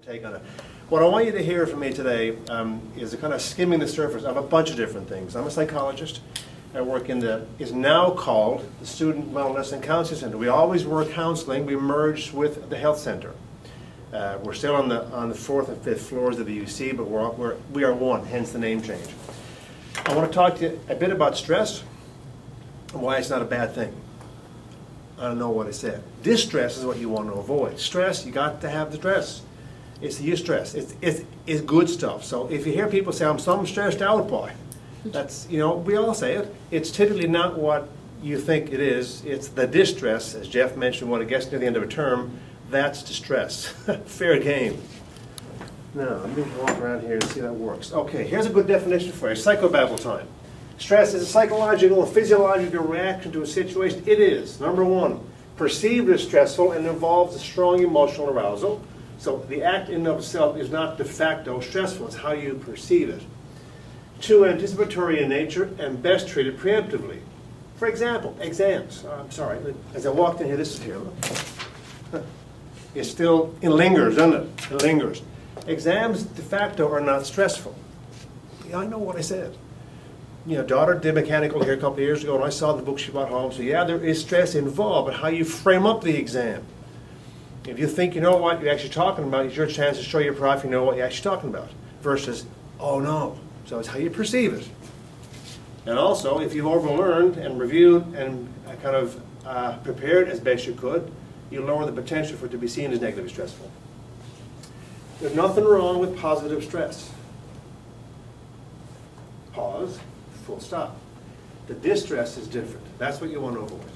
take on it. What I want you to hear from me today is a kind of skimming the surface of a bunch of different things. I'm a psychologist. I work in the, is now called the Student Wellness and Counseling Center. We always were counseling. We merged with the health center. We're still on the fourth and fifth floors of the UC, but we are one, hence the name change. I want to talk to you a bit about stress and why it's not a bad thing. I don't know what I said. Distress is what you want to avoid. Stress, you got to have the stress. It's the eustress. It's good stuff. So if you hear people say, I'm stressed out, boy, that's, we all say it. It's typically not what you think it is. It's the distress, as Jeff mentioned, when it gets near the end of a term, that's distress. Fair game. Now, let me walk around here and see how that works. Okay, here's a good definition for you. Psychobabble time. Stress is a psychological and physiological reaction to a situation. It is, number one, perceived as stressful and involves a strong emotional arousal. So the act in and of itself is not de facto stressful. It's how you perceive it. Two, anticipatory in nature and best treated preemptively. For example, exams. I'm sorry, as I walked in here, this is here. It lingers, doesn't it? It lingers. Exams de facto are not stressful. Yeah, I know what I said. Daughter did mechanical here a couple of years ago, and I saw the book she brought home. So yeah, there is stress involved, but how you frame up the exam. If you think you know what you're actually talking about, it's your chance to show your prof you know what you're actually talking about. Versus, oh no. So it's how you perceive it. And also, if you've overlearned and reviewed and kind of prepared as best you could, you lower the potential for it to be seen as negatively stressful. There's nothing wrong with positive stress. Pause, full stop. The distress is different. That's what you want to avoid.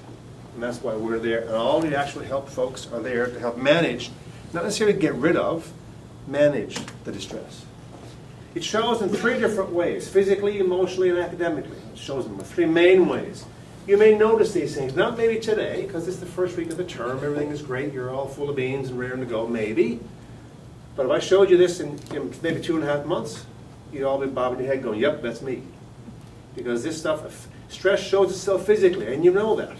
And that's why we're there. And all the actual help folks are there to help manage, not necessarily get rid of, manage the distress. It shows in three different ways, physically, emotionally, and academically. It shows in three main ways. You may notice these things, not maybe today, because it's the first week of the term, everything is great, you're all full of beans and raring to go, maybe. But if I showed you this in maybe 2.5 months, you'd all be bobbing your head going, yep, that's me. Because this stuff, stress shows itself physically, and you know that,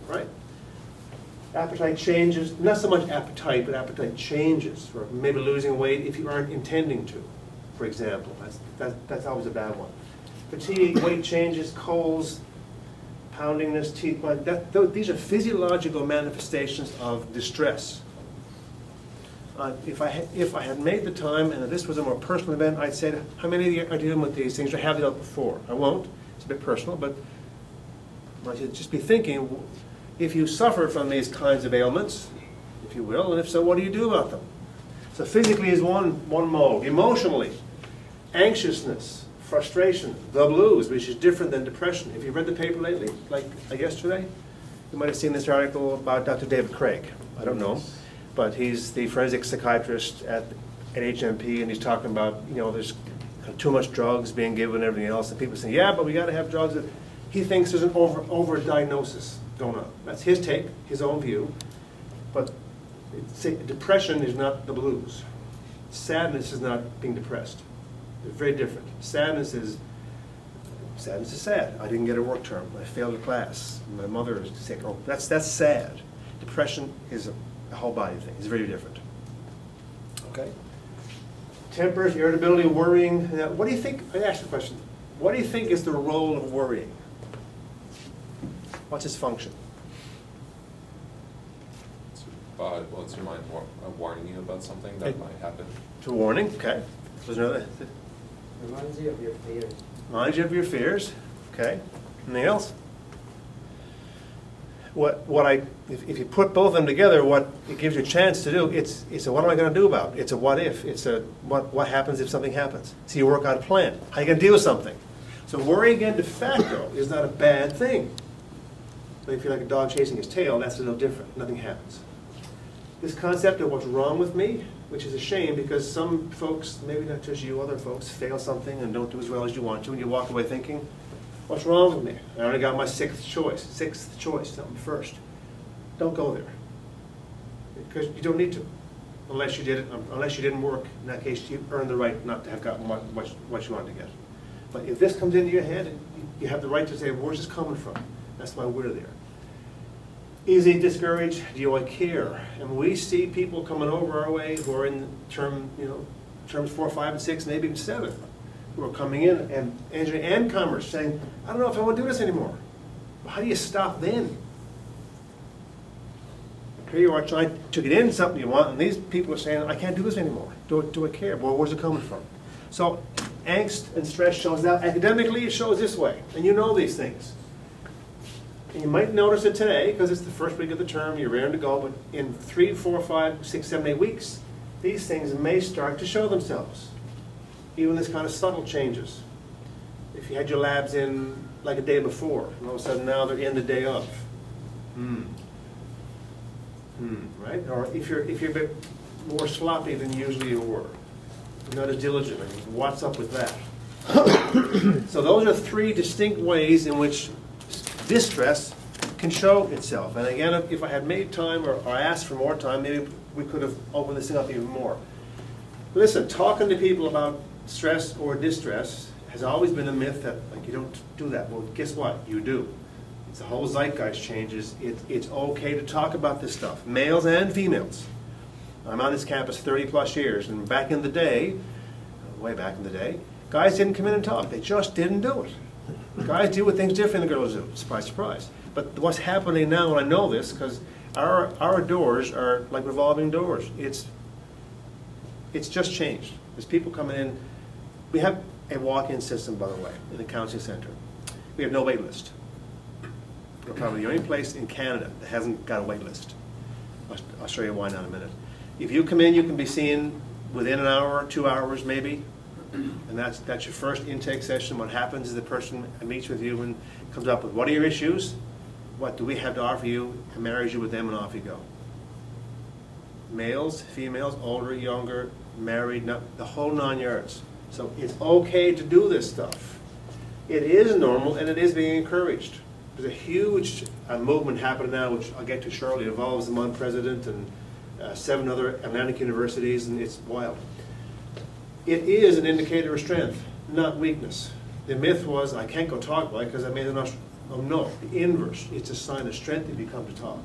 right? Appetite changes, not so much appetite, but appetite changes, or maybe losing weight if you aren't intending to, for example. That's always a bad one. Fatigue, weight changes, colds, poundingness, teeth, these are physiological manifestations of distress. If I had made the time and this was a more personal event, I'd say, how many of you are dealing with these things or have dealt before? I won't. It's a bit personal, but I should just be thinking, if you suffer from these kinds of ailments, if you will, and if so, what do you do about them? So physically is one mode. Emotionally, anxiousness, frustration, the blues, which is different than depression. If you've read the paper lately, like yesterday, you might have seen this article about Dr. David Craig. I don't know. But he's the forensic psychiatrist at HMP, and he's talking about, there's too much drugs being given and everything else, and people say, yeah, but we got to have drugs. He thinks there's an over-diagnosis going on. That's his take, his own view. But depression is not the blues. Sadness is not being depressed. They're very different. Sadness is sad. I didn't get a work term. I failed a class. My mother is sick. Oh, that's sad. Depression is a whole body thing. It's very different. Okay? Tempers, irritability, worrying. Now, what do you think? I asked the question. What do you think is the role of worrying? What's its function? It's your mind warning you about something that might happen. It's a warning. Okay. There's another. Reminds you of your fears. Reminds you of your fears. Okay. Anything else? If you put both of them together, what it gives you a chance to do, it's a what am I going to do about it? It's a what if. It's a what happens if something happens. So you work out a plan. How are you going to deal with something? So worry again de facto is not a bad thing. But if you're like a dog chasing his tail, that's a little different. Nothing happens. This concept of what's wrong with me, which is a shame because some folks, maybe not just you, other folks, fail something and don't do as well as you want to, and you walk away thinking, what's wrong with me? I only got my sixth choice, something first. Don't go there. Because you don't need to. Unless you didn't work. In that case, you earned the right not to have gotten what you wanted to get. But if this comes into your head, you have the right to say, where's this coming from? That's why we're there. Easy discouraged, do I care? And we see people coming over our way who are in terms 4, 5, and 6, maybe even 7, who are coming in and engineering and commerce saying, I don't know if I want to do this anymore. Well, how do you stop then? Here you are trying to get into something you want, and these people are saying, I can't do this anymore. Do I care? Well, where's it coming from? So angst and stress shows out. Academically, it shows this way, and you know these things. And you might notice it today, because it's the first week of the term, you're raring to go, but in 3, 4, 5, 6, 7, 8 weeks, these things may start to show themselves. Even this kind of subtle changes. If you had your labs in like a day before, and all of a sudden now they're in the day of. Right? Or if you're a bit more sloppy than usually you were, not as diligent, what's up with that? So those are 3 distinct ways in which distress can show itself. And again, if I had made time or I asked for more time, maybe we could have opened this thing up even more. Listen, talking to people about stress or distress has always been a myth that like you don't do that. Well, guess what? You do. It's the whole zeitgeist changes. It's okay to talk about this stuff, males and females. I'm on this campus 30 plus years, and back in the day, way back in the day, guys didn't come in and talk. They just didn't do it. Guys deal with things different than girls do. Surprise, surprise. But what's happening now, and I know this, because our doors are like revolving doors. It's just changed. There's people coming in. We have a walk-in system, by the way, in the counseling center. We have no wait list. We're probably the only place in Canada that hasn't got a wait list. I'll show you why now in a minute. If you come in, you can be seen within an hour, 2 hours maybe. And that's your first intake session. What happens is the person meets with you and comes up with, what are your issues? What do we have to offer you? And marries you with them, and off you go. Males, females, older, younger, married, the whole 9 yards. So it's okay to do this stuff. It is normal, and it is being encouraged. There's a huge movement happening now, which I'll get to shortly. It involves the Mon President and 7 other Atlantic universities, and it's wild. It is an indicator of strength, not weakness. The myth was, I can't go talk about it because I made enough. Oh no, the inverse. It's a sign of strength if you come to talk.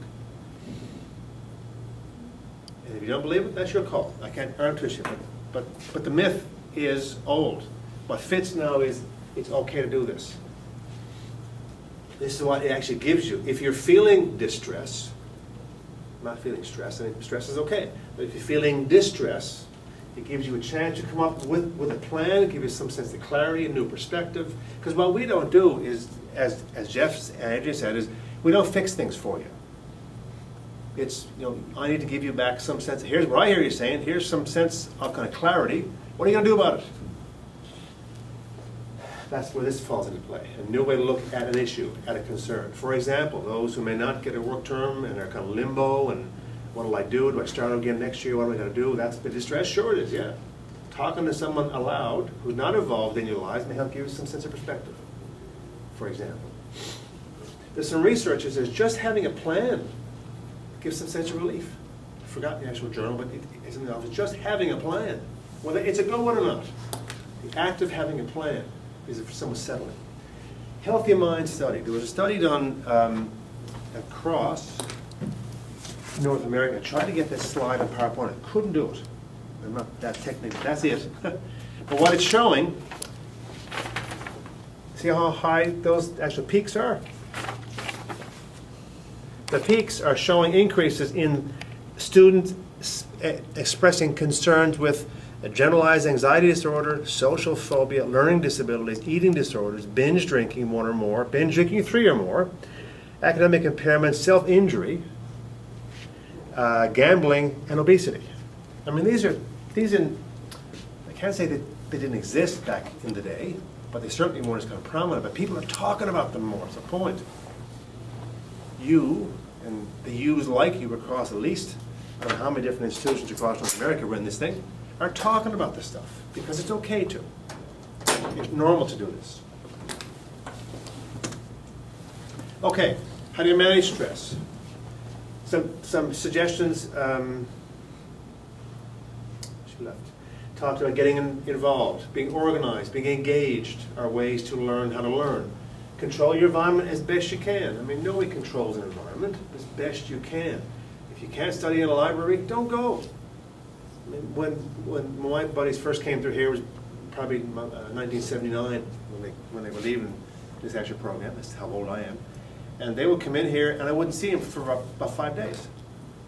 And if you don't believe it, that's your call. I can't twist you, but the myth is old. What fits now is it's okay to do this. This is what it actually gives you. If you're feeling distress, not feeling stress, and stress is okay, but if you're feeling distress, it gives you a chance to come up with a plan, give you some sense of clarity, a new perspective. Because what we don't do is, as Jeff and Adrian said, is we don't fix things for you. It's, I need to give you back some sense. Here's what I hear you saying. Here's some sense of kind of clarity. What are you going to do about it? That's where this falls into play. A new way to look at an issue, at a concern. For example, those who may not get a work term and are kind of limbo and what will I do? Do I start again next year? What am I going to do? That's the distress. Sure it is, yeah. Talking to someone aloud who's not involved in your lives may help give you some sense of perspective, for example. There's some research that says just having a plan gives some sense of relief. I forgot the actual journal, but it's in the office. Just having a plan, whether it's a good one or not. The act of having a plan is for someone settling. Healthy Mind study. There was a study done across North America. I tried to get this slide on PowerPoint. I couldn't do it. I'm not that technical. That's it. But what it's showing, see how high those actual peaks are? The peaks are showing increases in students expressing concerns with generalized anxiety disorder, social phobia, learning disabilities, eating disorders, binge drinking 1 or more, binge drinking 3 or more, academic impairment, self-injury, gambling, and obesity. I mean, these I can't say that they didn't exist back in the day, but they certainly weren't as kind of prominent, but people are talking about them more. It's a point. You, and the yous like you across at least, I don't know how many different institutions across North America run this thing, are talking about this stuff, because it's okay to. It's normal to do this. Okay, how do you manage stress? Some suggestions. She left. Talked about getting involved, being organized, being engaged are ways to learn how to learn. Control your environment as best you can. I mean, nobody controls an environment as best you can. If you can't study in a library, don't go. I mean, when my buddies first came through here, it was probably 1979 when they were leaving this actual program. That's how old I am. And they would come in here, and I wouldn't see them for about 5 days.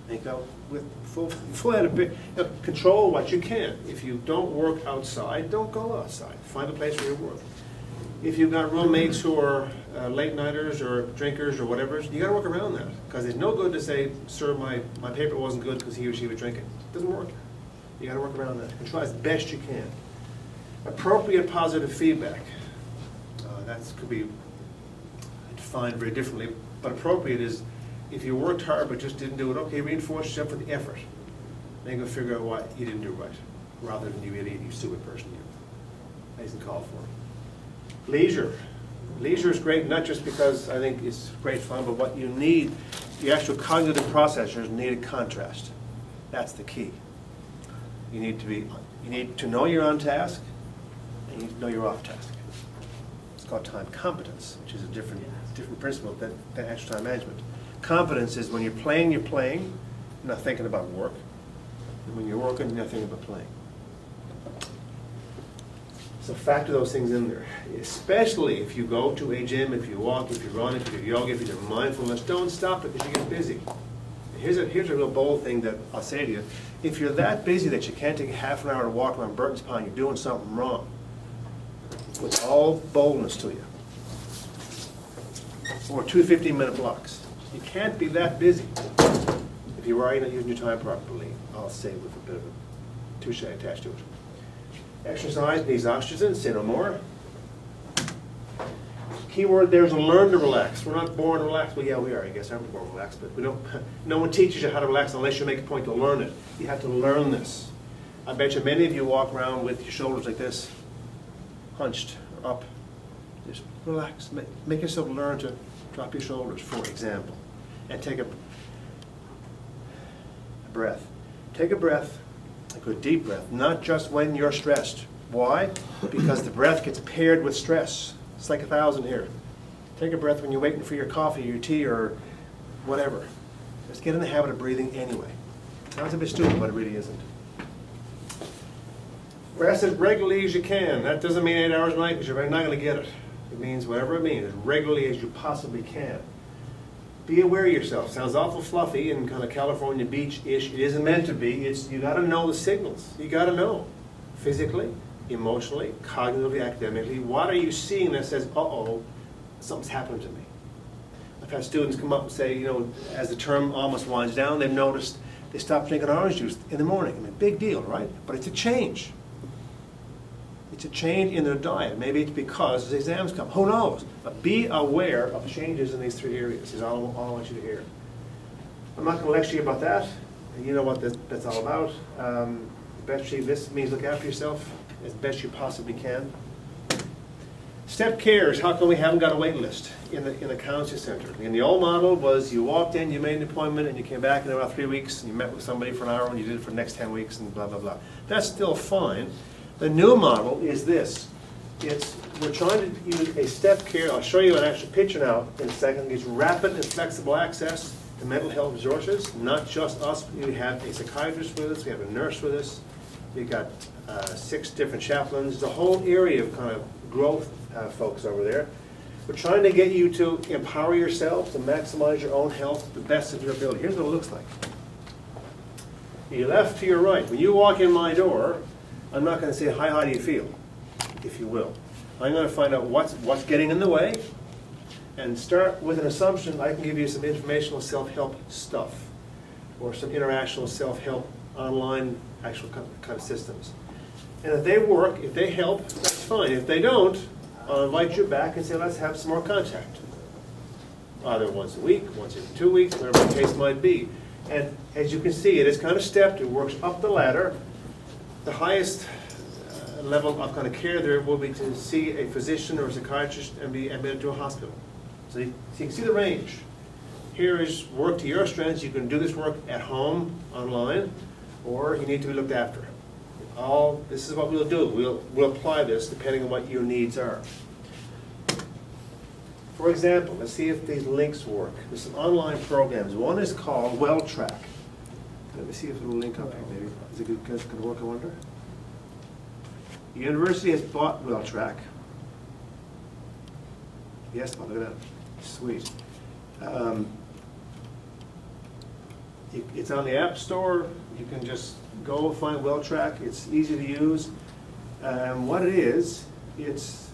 And you go with full head of control what you can. If you don't work outside, don't go outside. Find a place where you work. If you've got roommates who are late nighters or drinkers or whatever, you got to work around that. Because it's no good to say, sir, my paper wasn't good because he or she was drinking. It doesn't work. You got to work around that. Control as best you can. Appropriate positive feedback. That could be defined very differently. But appropriate is if you worked hard but just didn't do it, okay, reinforce yourself for the effort. Then you go figure out what you didn't do right, rather than you idiot, you stupid person. That isn't called for. Leisure. Leisure is great, not just because I think it's great fun, but what you need, the actual cognitive processors need a contrast. That's the key. You need to know you're on task, and you need to know you're off task. It's called time competence, which is a different principle than actual time management. Competence is when you're playing, you're not thinking about work. And when you're working, you're not thinking about playing. So factor those things in there. Especially if you go to a gym, if you walk, if you run, if you do yoga, if you do mindfulness, don't stop it because you get busy. Here's a real bold thing that I'll say to you. If you're that busy that you can't take half an hour to walk around Burton's Pond, you're doing something wrong. With all boldness to you. Or 2 15-minute blocks. You can't be that busy. If you are not using your time properly, I'll say with a bit of a touche attached to it. Exercise needs oxygen, say no more. Key word there is learn to relax. We're not born relaxed. Well, yeah, we are. I guess I'm born relaxed, but we don't. No one teaches you how to relax unless you make a point to learn it. You have to learn this. I bet you many of you walk around with your shoulders like this, hunched or up. Just relax. Make yourself learn to drop your shoulders, for example, and take a breath. Take a breath. A good deep breath, not just when you're stressed. Why? Because the breath gets paired with stress. It's like 1,000 here. Take a breath when you're waiting for your coffee, your tea, or whatever. Just get in the habit of breathing anyway. Sounds a bit stupid, but it really isn't. Rest as regularly as you can. That doesn't mean 8 hours a night because you're not going to get it. It means whatever it means, as regularly as you possibly can. Be aware of yourself. Sounds awful fluffy and kind of California beach-ish. It isn't meant to be. You got to know the signals. You got to know physically, emotionally, cognitively, academically. What are you seeing that says, uh-oh, something's happened to me? I've had students come up and say, you know, as the term almost winds down, they've noticed they stopped drinking orange juice in the morning. I mean, big deal, right? But it's a change. It's a change in their diet. Maybe it's because the exams come. Who knows? But be aware of changes in these 3 areas is all I want you to hear. I'm not going to lecture you about that. You know what that's all about. This means look after yourself as best you possibly can. Step cares. How come we haven't got a wait list in the counseling center? In the old model was you walked in, you made an appointment, and you came back in about 3 weeks, and you met with somebody for an hour, and you did it for the next 10 weeks, and blah, blah, blah. That's still fine. The new model is this. We're trying to use a step care. I'll show you an actual picture now in a second. It's rapid and flexible access to mental health resources. Not just us. We have a psychiatrist with us. We have a nurse with us. We've got 6 different chaplains. The whole area of kind of growth folks over there. We're trying to get you to empower yourself to maximize your own health to the best of your ability. Here's what it looks like. Your left to your right. When you walk in my door, I'm not going to say, hi, how do you feel, if you will. I'm going to find out what's getting in the way and start with an assumption I can give you some informational self-help stuff or some international self-help online actual kind of systems. And if they work, if they help, that's fine. If they don't, I'll invite you back and say, let's have some more contact. Either once a week, once every 2 weeks, whatever the case might be. And as you can see, it is kind of stepped. It works up the ladder. The highest level of kind of care there will be to see a physician or a psychiatrist and be admitted to a hospital. So you can see the range. Here is work to your strengths. You can do this work at home, online, or you need to be looked after. This is what we'll do. We'll apply this depending on what your needs are. For example, let's see if these links work. There's some online programs. One is called WellTrack. Let me see if it'll link up here, maybe. Is it going to work, I wonder? The university has bought WellTrack. Yes, look at that. Sweet. It's on the App Store. You can just go find WellTrack. It's easy to use. What it is, it's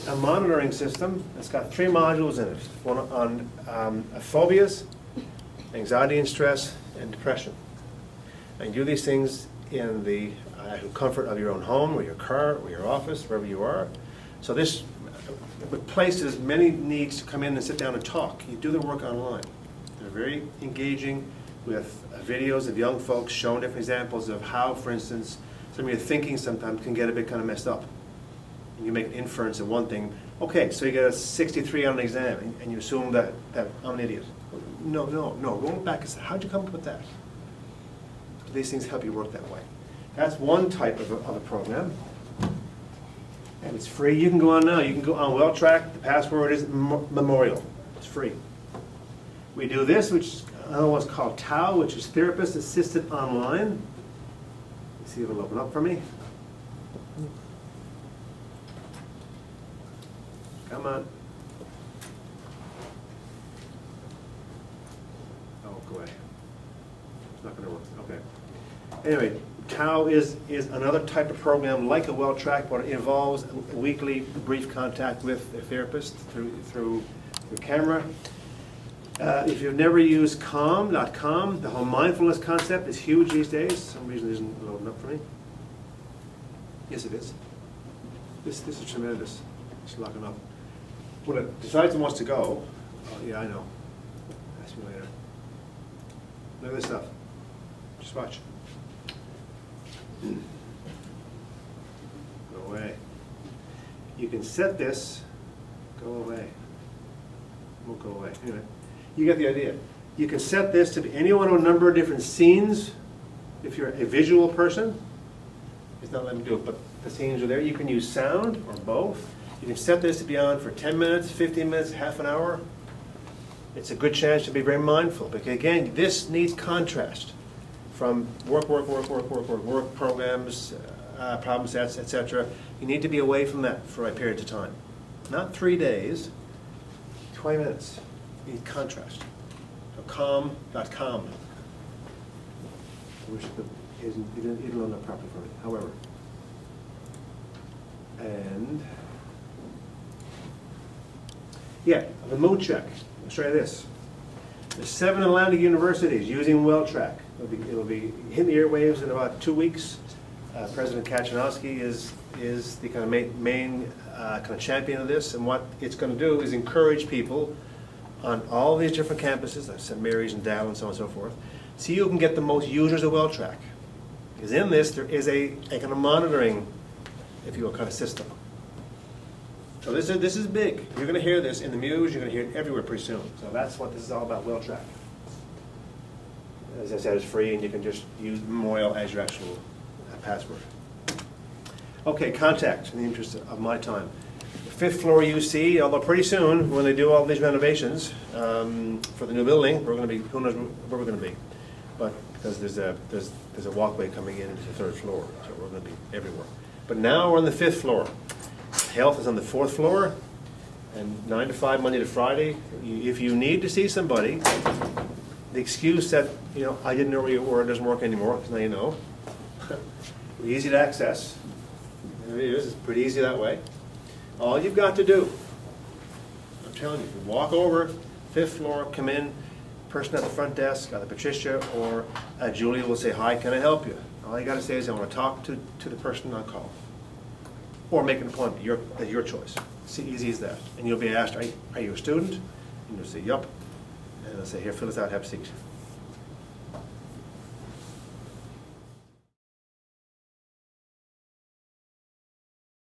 a monitoring system. It's got 3 modules in it. One on phobias, anxiety and stress, and depression. And you do these things in the comfort of your own home, or your car, or your office, wherever you are. So this replaces many needs to come in and sit down and talk. You do the work online. They're very engaging with videos of young folks showing different examples of how, for instance, some of your thinking sometimes can get a bit kind of messed up. And you make an inference of one thing. Okay, so you get a 63 on an exam, and you assume that I'm an idiot. No, roll it back and say, how'd you come up with that? These things help you work that way. That's one type of a program. And it's free. You can go on now. You can go on WellTrack. The password is Memorial. It's free. We do this, which is another one's called TAO, which is Therapist Assisted Online. Let's see if it'll open up for me. Come on. Oh, go away. It's not going to work. Okay. Anyway, TAO is another type of program like a WellTrack, but it involves a weekly brief contact with a therapist through camera. If you've never used calm.com, the whole mindfulness concept is huge these days. For some reason it isn't loading up for me. Yes, it is. This is tremendous. It's locking up. When it decides it wants to go, oh, yeah, I know. Ask me later. Look at this stuff. Just watch. Go away. You can set this, go away. Won't go away. Anyway, you get the idea. You can set this to be any one of a number of different scenes. If you're a visual person, it's not letting me do it, but the scenes are there. You can use sound or both. You can set this to be on for 10 minutes, 15 minutes, half an hour. It's a good chance to be very mindful, because again, this needs contrast from work programs, problem sets, etc. You need to be away from that for a period of time. Not 3 days, 20 minutes. You need contrast. So calm.com. I wish it didn't load up properly for me. However, and yeah, the mood check. Let's try this. There's 7 Atlantic universities using WellTrack. It'll be hitting the airwaves in about 2 weeks. President Kachanowski is the kind of main kind of champion of this, and what it's going to do is encourage people on all these different campuses, like St. Mary's and Dow and so on and so forth, so you can get the most users of WellTrack. Because in this, there is a kind of monitoring, if you will, kind of system. So this is big. You're going to hear this in the Muse. You're going to hear it everywhere pretty soon. So that's what this is all about, WellTrack. As I said, it's free, and you can just use Memorial as your actual password. Okay, contact, in the interest of my time. The 5th floor UC, although pretty soon, when they do all these renovations for the new building, we're going to be, who knows where we're going to be. But because there's a walkway coming in into the 3rd floor, so we're going to be everywhere. But now we're on the 5th floor. Health is on the 4th floor, and 9 to 5, Monday to Friday. If you need to see somebody, the excuse that, I didn't know where you were, it doesn't work anymore, because now you know. Easy to access. There it is. It's pretty easy that way. All you've got to do, I'm telling you, walk over, 5th floor, come in, person at the front desk, either Patricia or Julia will say, hi, can I help you? All you got to say is, I want to talk to the person on call. Or make an appointment, your choice. It's easy as that. And you'll be asked, are you a student? And you'll say, yup. And they'll say, here, fill this out, have a seat.